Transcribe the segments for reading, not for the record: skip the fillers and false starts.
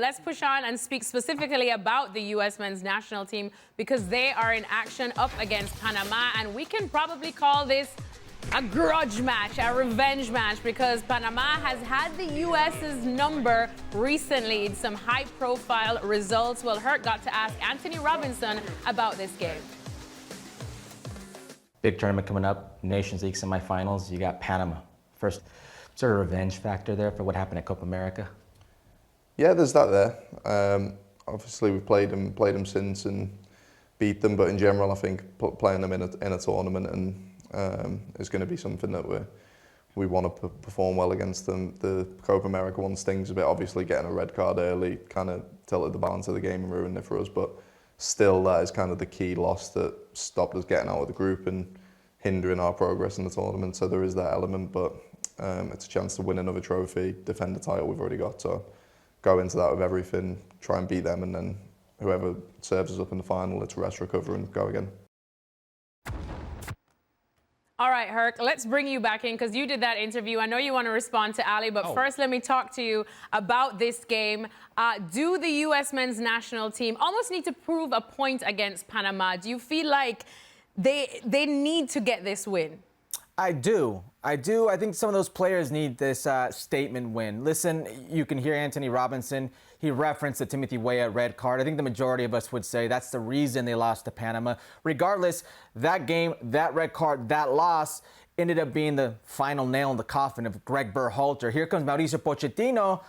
Let's push on and speak specifically about the U.S. men's national team because they are in action up against Panama, and we can probably call this a grudge match, a revenge match, because Panama has had the U.S.'s number recently in some high-profile results. Well, Hurt got to ask Anthony Robinson about this game. Big tournament coming up, Nations League semifinals. You got Panama. First sort of revenge factor there for what happened at Copa America. Yeah, there's that there. Obviously, we've played them since and beat them, but in general, I think playing them in a tournament and is going to be something that we want to perform well against them. The Copa America one stings a bit. Obviously, getting a red card early kind of tilted the balance of the game and ruined it for us, but still, that is kind of the key loss that stopped us getting out of the group and hindering our progress in the tournament. So there is that element, but it's a chance to win another trophy, defend the title we've already got. So go into that with everything, try and beat them, and then whoever serves us up in the final, let's rest, recover, and go again. All right, Herc, let's bring you back in because you did that interview. I know you want to respond to Ali, but first let me talk to you about this game. Do the U.S. men's national team almost need to prove a point against Panama? Do you feel like they need to get this win? I do. I think some of those players need this statement win. Listen, you can hear Anthony Robinson. He referenced the Timothy Weah red card. I think the majority of us would say that's the reason they lost to Panama. Regardless, that game, that red card, that loss ended up being the final nail in the coffin of Greg Berhalter. Here comes Mauricio Pochettino,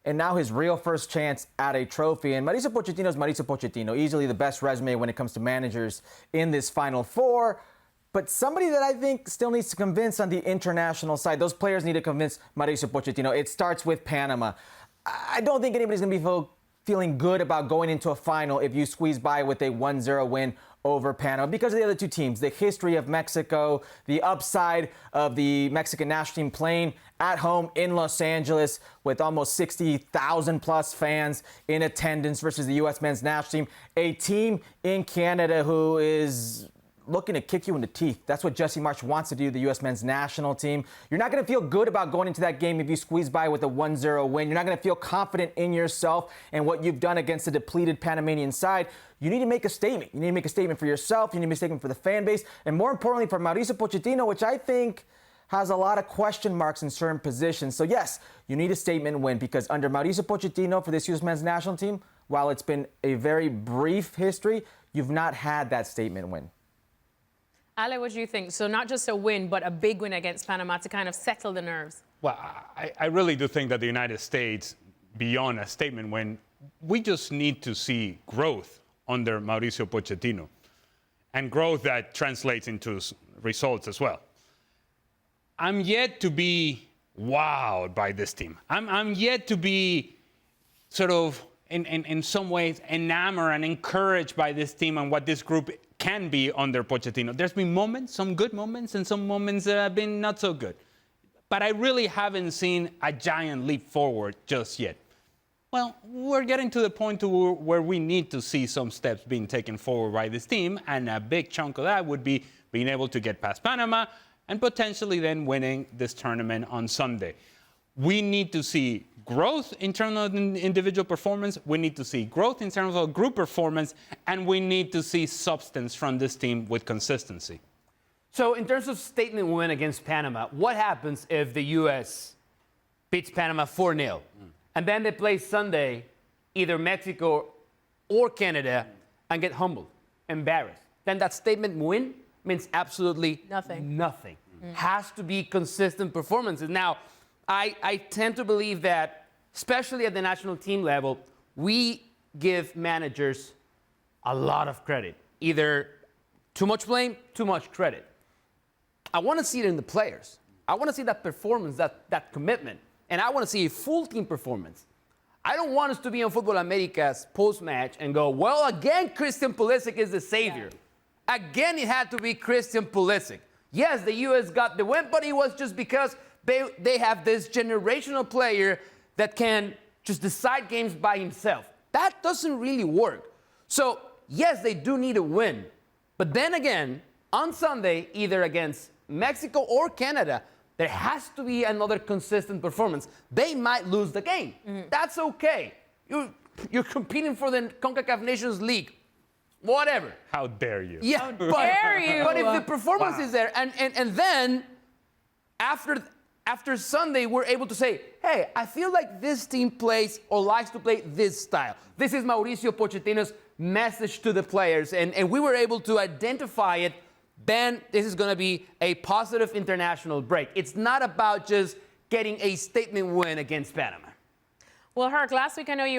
and now his real first chance at a trophy. And Mauricio Pochettino is Mauricio Pochettino, easily the best resume when it comes to managers in this Final Four. But somebody that I think still needs to convince on the international side, those players need to convince Mauricio Pochettino. It starts with Panama. I don't think anybody's going to be feeling good about going into a final if you squeeze by with a 1-0 win over Panama because of the other two teams, the history of Mexico, the upside of the Mexican national team playing at home in Los Angeles with almost 60,000 plus fans in attendance versus the U.S. men's national team, a team in Canada who is looking to kick you in the teeth. That's what Jesse Marsch wants to do to the U.S. men's national team. You're not going to feel good about going into that game if you squeeze by with a 1-0 win. You're not going to feel confident in yourself and what you've done against the depleted Panamanian side. You need to make a statement. You need to make a statement for yourself. You need to make a statement for the fan base. And more importantly, for Mauricio Pochettino, which I think has a lot of question marks in certain positions. So yes, you need a statement win because under Mauricio Pochettino for this U.S. men's national team, while it's been a very brief history, you've not had that statement win. Ale, what do you think? So not just a win, but a big win against Panama to kind of settle the nerves. Well, I really do think that the United States, beyond a statement win, we just need to see growth under Mauricio Pochettino and growth that translates into results as well. I'm yet to be wowed by this team. I'm yet to be sort of, in some ways, enamored and encouraged by this team and what this group can be under Pochettino. There's been moments, some good moments, and some moments that have been not so good. But I really haven't seen a giant leap forward just yet. Well, we're getting to the point where we need to see some steps being taken forward by this team, and a big chunk of that would be being able to get past Panama and potentially then winning this tournament on Sunday. We need to see growth in terms of individual performance. We need to see growth in terms of group performance, and we need to see substance from this team with consistency. So in terms of statement win against Panama, what happens if the U.S. beats Panama 4-0? And then they play Sunday, either Mexico or Canada, and get humbled, embarrassed. Then that statement win means absolutely nothing. Has to be consistent performances. Now, I tend to believe that, especially at the national team level, we give managers a lot of credit. Either too much blame, too much credit. I want to see it in the players. I want to see that performance, that commitment. And I want to see a full team performance. I don't want us to be on Football America's post-match and go, well, again, Christian Pulisic is the savior. Yeah. Again, it had to be Christian Pulisic. Yes, the U.S. got the win, but it was just because they have this generational player that can just decide games by himself. That doesn't really work. So, yes, they do need a win. But then again, on Sunday, either against Mexico or Canada, there has to be another consistent performance. They might lose the game. That's okay. You're competing for the CONCACAF Nations League. Whatever. How dare you? Yeah, dare you? But if the performance is there, and then after Sunday, we're able to say, hey, I feel like this team plays or likes to play this style. This is Mauricio Pochettino's message to the players, and we were able to identify it. Then this is going to be a positive international break. It's not about just getting a statement win against Panama. Well, Herc, last week I know you